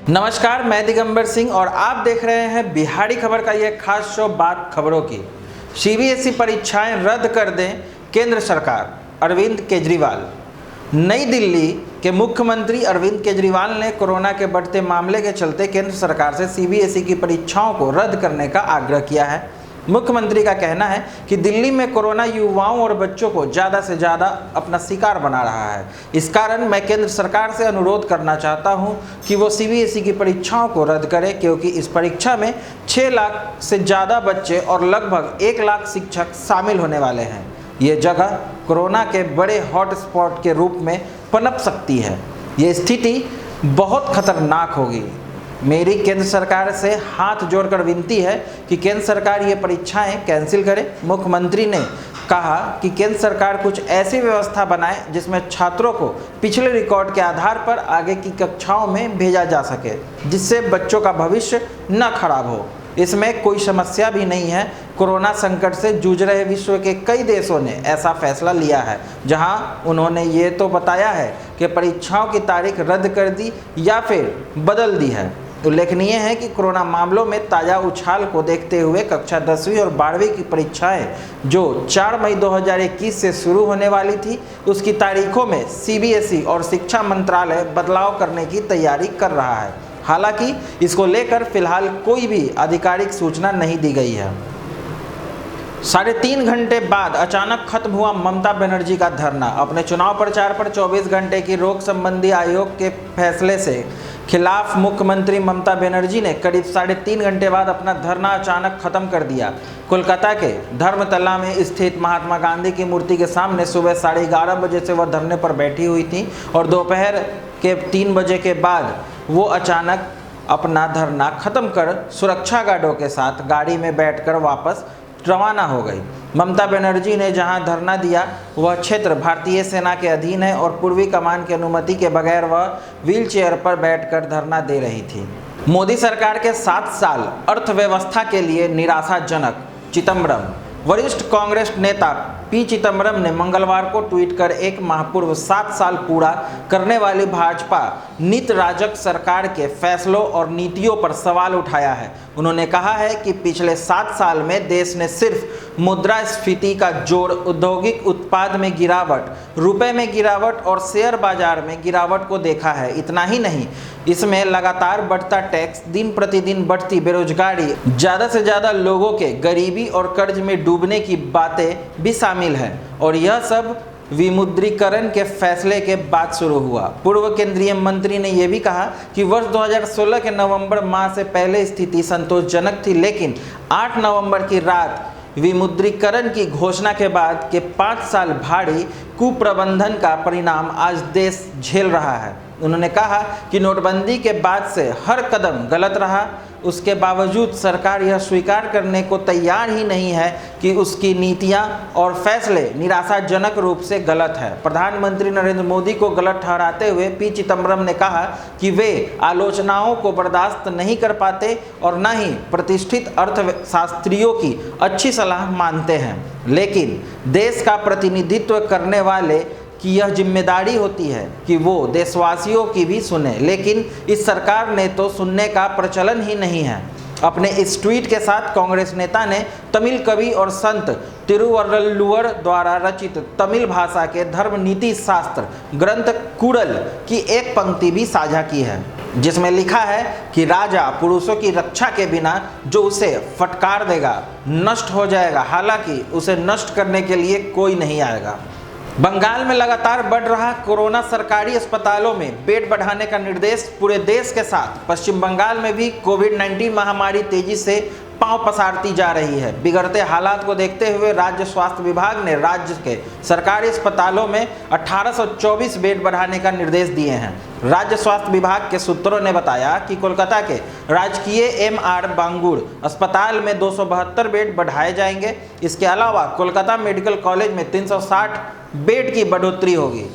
नमस्कार, मैं दिगंबर सिंह और आप देख रहे हैं बिहारी खबर का यह खास शो बात खबरों की। सीबीएसई परीक्षाएं रद्द कर दें केंद्र सरकार, अरविंद केजरीवाल। नई दिल्ली के मुख्यमंत्री अरविंद केजरीवाल ने कोरोना के बढ़ते मामले के चलते केंद्र सरकार से सीबीएसई की परीक्षाओं को रद्द करने का आग्रह किया है। मुख्यमंत्री का कहना है कि दिल्ली में कोरोना युवाओं और बच्चों को ज़्यादा से ज़्यादा अपना शिकार बना रहा है। इस कारण मैं केंद्र सरकार से अनुरोध करना चाहता हूं कि वो सीबीएसई की परीक्षाओं को रद्द करे, क्योंकि इस परीक्षा में 6 लाख से ज़्यादा बच्चे और लगभग 1 लाख शिक्षक शामिल होने वाले हैं। ये जगह कोरोना के बड़े हॉटस्पॉट के रूप में पनप सकती है। ये स्थिति बहुत खतरनाक होगी। मेरी केंद्र सरकार से हाथ जोड़कर विनती है कि केंद्र सरकार ये परीक्षाएं कैंसिल करे। मुख्यमंत्री ने कहा कि केंद्र सरकार कुछ ऐसी व्यवस्था बनाए जिसमें छात्रों को पिछले रिकॉर्ड के आधार पर आगे की कक्षाओं में भेजा जा सके, जिससे बच्चों का भविष्य न खराब हो। इसमें कोई समस्या भी नहीं है। कोरोना संकट से जूझ रहे विश्व के कई देशों ने ऐसा फैसला लिया है, जहां उन्होंने ये तो बताया है कि परीक्षाओं की तारीख रद्द कर दी या फिर बदल दी है। उल्लेखनीय है कि कोरोना मामलों में ताज़ा उछाल को देखते हुए कक्षा 10वीं और 12वीं की परीक्षाएं जो 4 मई 2021 से शुरू होने वाली थी, उसकी तारीखों में सीबीएसई और शिक्षा मंत्रालय बदलाव करने की तैयारी कर रहा है। हालांकि इसको लेकर फिलहाल कोई भी आधिकारिक सूचना नहीं दी गई है। 3.5 घंटे बाद अचानक खत्म हुआ ममता बनर्जी का धरना। अपने चुनाव प्रचार पर 24 घंटे की रोक संबंधी आयोग के फैसले से खिलाफ मुख्यमंत्री ममता बनर्जी ने करीब 3.5 घंटे बाद अपना धरना अचानक खत्म कर दिया। कोलकाता के धर्मतला में स्थित महात्मा गांधी की मूर्ति के सामने सुबह 11:30 बजे से वह धरने पर बैठी हुई थी और दोपहर के 3 बजे के बाद वो अचानक अपना धरना खत्म कर सुरक्षा गार्डों के साथ गाड़ी में बैठकर वापस रवाना हो गई। ममता बनर्जी ने जहां धरना दिया वह क्षेत्र भारतीय सेना के अधीन है और पूर्वी कमान की अनुमति के बगैर वह व्हीलचेयर पर बैठकर धरना दे रही थी। मोदी सरकार के 7 साल अर्थव्यवस्था के लिए निराशाजनक, चिदंबरम। वरिष्ठ कांग्रेस नेता पी चिदंबरम ने मंगलवार को ट्वीट कर एक माह पूर्व 7 साल पूरा करने वाली भाजपा नीत राजग सरकार के फैसलों और नीतियों पर सवाल उठाया है। उन्होंने कहा है कि पिछले 7 साल में देश ने सिर्फ मुद्रास्फीति का जोड़, औद्योगिक उत्पाद में गिरावट, रुपए में गिरावट और शेयर बाजार में गिरावट को देखा है। इतना ही नहीं, इसमें लगातार बढ़ता टैक्स, दिन प्रतिदिन बढ़ती बेरोजगारी, ज़्यादा से ज़्यादा लोगों के गरीबी और कर्ज में डूबने की बातें भी शामिल हैं। और यह सब विमुद्रीकरण के फैसले के बाद शुरू हुआ। पूर्व केंद्रीय मंत्री ने यह भी कहा कि वर्ष 2016 के नवंबर माह से पहले स्थिति संतोषजनक थी, लेकिन 8 नवंबर की रात विमुद्रीकरण की घोषणा के बाद के 5 साल भारी कुप्रबंधन का परिणाम आज देश झेल रहा है। उन्होंने कहा कि नोटबंदी के बाद से हर कदम गलत रहा, उसके बावजूद सरकार यह स्वीकार करने को तैयार ही नहीं है कि उसकी नीतियां और फैसले निराशाजनक रूप से गलत है। प्रधानमंत्री नरेंद्र मोदी को गलत ठहराते हुए पी चिदंबरम ने कहा कि वे आलोचनाओं को बर्दाश्त नहीं कर पाते और न ही प्रतिष्ठित अर्थशास्त्रियों की अच्छी सलाह मानते हैं, लेकिन देश का प्रतिनिधित्व करने वाले कि यह जिम्मेदारी होती है कि वो देशवासियों की भी सुने, लेकिन इस सरकार ने तो सुनने का प्रचलन ही नहीं है। अपने इस ट्वीट के साथ कांग्रेस नेता ने तमिल कवि और संत तिरुवल्लुवर द्वारा रचित तमिल भाषा के धर्म नीति शास्त्र ग्रंथ कुड़ल की एक पंक्ति भी साझा की है, जिसमें लिखा है कि राजा पुरुषों की रक्षा के बिना जो उसे फटकार देगा नष्ट हो जाएगा, हालांकि उसे नष्ट करने के लिए कोई नहीं आएगा। बंगाल में लगातार बढ़ रहा कोरोना, सरकारी अस्पतालों में बेड बढ़ाने का निर्देश पूरे देश के साथ पश्चिम बंगाल में भी कोविड-19 महामारी तेजी से पांव पसारती जा रही है। बिगड़ते हालात को देखते हुए राज्य स्वास्थ्य विभाग ने राज्य के सरकारी अस्पतालों में 1824 बेड बढ़ाने का निर्देश दिए हैं। राज्य स्वास्थ्य विभाग के सूत्रों ने बताया कि कोलकाता के राजकीय एमआर बांगुर अस्पताल में 272 बेड बढ़ाए जाएंगे। इसके अलावा कोलकाता मेडिकल कॉलेज में 360 बेड की बढ़ोतरी होगी।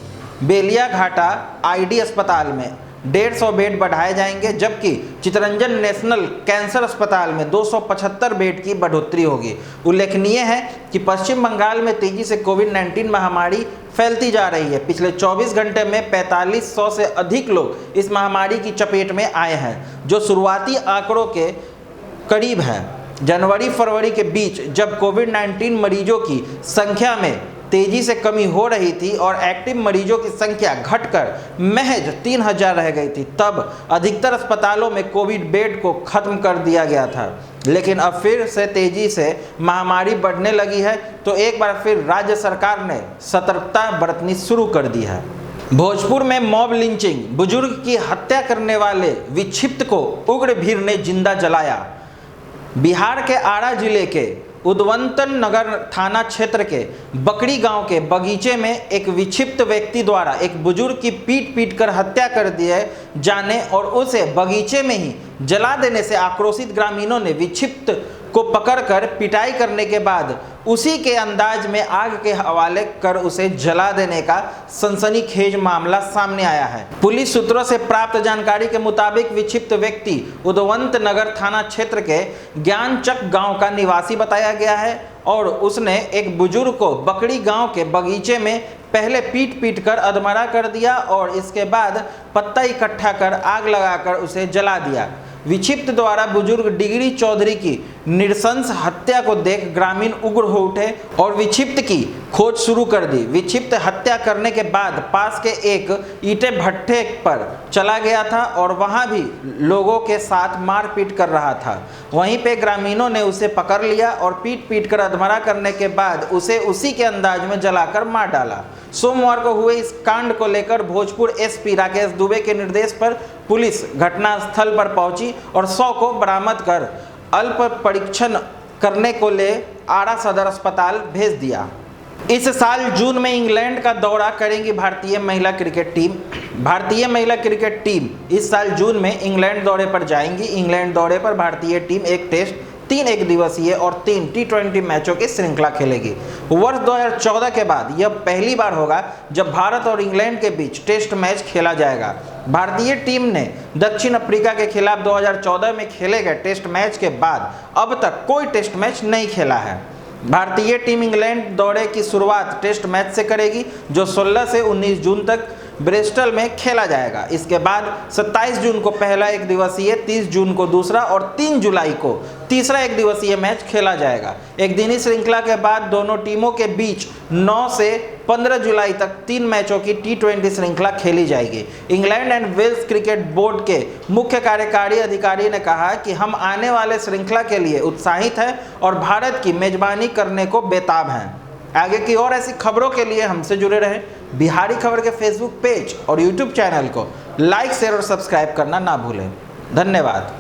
बेलियाघाटा आईडी अस्पताल में 150 बेड बढ़ाए जाएंगे, जबकि चितरंजन नेशनल कैंसर अस्पताल में 275 बेड की बढ़ोतरी होगी। उल्लेखनीय है कि पश्चिम बंगाल में तेजी से कोविड-19 महामारी फैलती जा रही है। पिछले 24 घंटे में 4500 से अधिक लोग इस महामारी की चपेट में आए हैं, जो शुरुआती आंकड़ों के करीब है। जनवरी फरवरी के बीच जब कोविड-19 मरीजों की संख्या में तेजी से कमी हो रही थी और एक्टिव मरीजों की संख्या घटकर महज 3000 रह गई थी, तब अधिकतर अस्पतालों में कोविड बेड को खत्म कर दिया गया था। लेकिन अब फिर से तेजी से महामारी बढ़ने लगी है, तो एक बार फिर राज्य सरकार ने सतर्कता बरतनी शुरू कर दी है। भोजपुर में मॉब लिंचिंग, बुजुर्ग की हत्या करने वाले विक्षिप्त को उग्र भीड़ ने जिंदा जलाया। बिहार के आरा जिले के उदवंतन नगर थाना क्षेत्र के बकरी गांव के बगीचे में एक विक्षिप्त व्यक्ति द्वारा एक बुजुर्ग की पीट कर हत्या कर दिए जाने और उसे बगीचे में ही जला देने से आक्रोशित ग्रामीणों ने विक्षिप्त को पकड़कर पिटाई करने के बाद उसी के अंदाज में आग के हवाले कर उसे जला देने का सनसनीखेज मामला सामने आया है। पुलिस सूत्रों से प्राप्त जानकारी के मुताबिक विक्षिप्त व्यक्ति उदवंत नगर थाना क्षेत्र के ज्ञानचक गांव का निवासी बताया गया है और उसने एक बुजुर्ग को बकरी गांव के बगीचे में पहले पीट कर अधमरा कर दिया और इसके बाद पत्ता इकट्ठा कर आग लगाकर उसे जला दिया। विक्षिप्त द्वारा बुजुर्ग डिगरी चौधरी की नृशंस हत्या को देख ग्रामीण उग्र हो उठे और विक्षिप्त की खोज शुरू कर दी। विक्षिप्त हत्या करने के बाद पास के एक ईंटे भट्ठे पर चला गया था और वहां भी लोगों के साथ मारपीट कर रहा था। वहीं पे ग्रामीणों ने उसे पकड़ लिया और पीट कर अधमरा करने के बाद उसे उसी के अंदाज में जलाकर मार डाला। सोमवार को हुए इस कांड को लेकर भोजपुर एसपी राकेश दुबे के निर्देश पर पुलिस घटनास्थल पर पहुंची और 100 को बरामद कर अल्प परीक्षण करने को ले आरा सदर अस्पताल भेज दिया। इस साल जून में इंग्लैंड का दौरा करेगी भारतीय महिला क्रिकेट टीम। भारतीय महिला क्रिकेट टीम इस साल जून में इंग्लैंड दौरे पर जाएंगी। इंग्लैंड दौरे पर भारतीय टीम एक टेस्ट, 3 एक दिवसीय और 3 T20 मैचों की श्रृंखला खेलेगी। वर्ष 2014 के बाद यह पहली बार होगा जब भारत और इंग्लैंड के बीच टेस्ट मैच खेला जाएगा। भारतीय टीम ने दक्षिण अफ्रीका के खिलाफ 2014 में खेले गए टेस्ट मैच के बाद अब तक कोई टेस्ट मैच नहीं खेला है। भारतीय टीम इंग्लैंड दौरे की शुरुआत टेस्ट मैच से करेगी, जो 16 से 19 जून तक ब्रिस्टल में खेला जाएगा। इसके बाद 27 जून को पहला एक दिवसीय, 30 जून को दूसरा और 3 जुलाई को तीसरा एक दिवसीय मैच खेला जाएगा। एक दिनी श्रृंखला के बाद दोनों टीमों के बीच 9 से 15 जुलाई तक 3 मैचों की T20 श्रृंखला खेली जाएगी। England and Wales cricket board के मुख्य कार्यकारी अधिकारी ने कहा कि हम आने वाले श्रृंखला के लिए उत्साहित हैं और भारत की मेजबानी करने को बेताब हैं। आगे की और ऐसी खबरों के लिए हमसे जुड़े रहें। बिहारी खबर के फेसबुक पेज और यूट्यूब चैनल को लाइक, शेयर और सब्सक्राइब करना ना भूलें। धन्यवाद।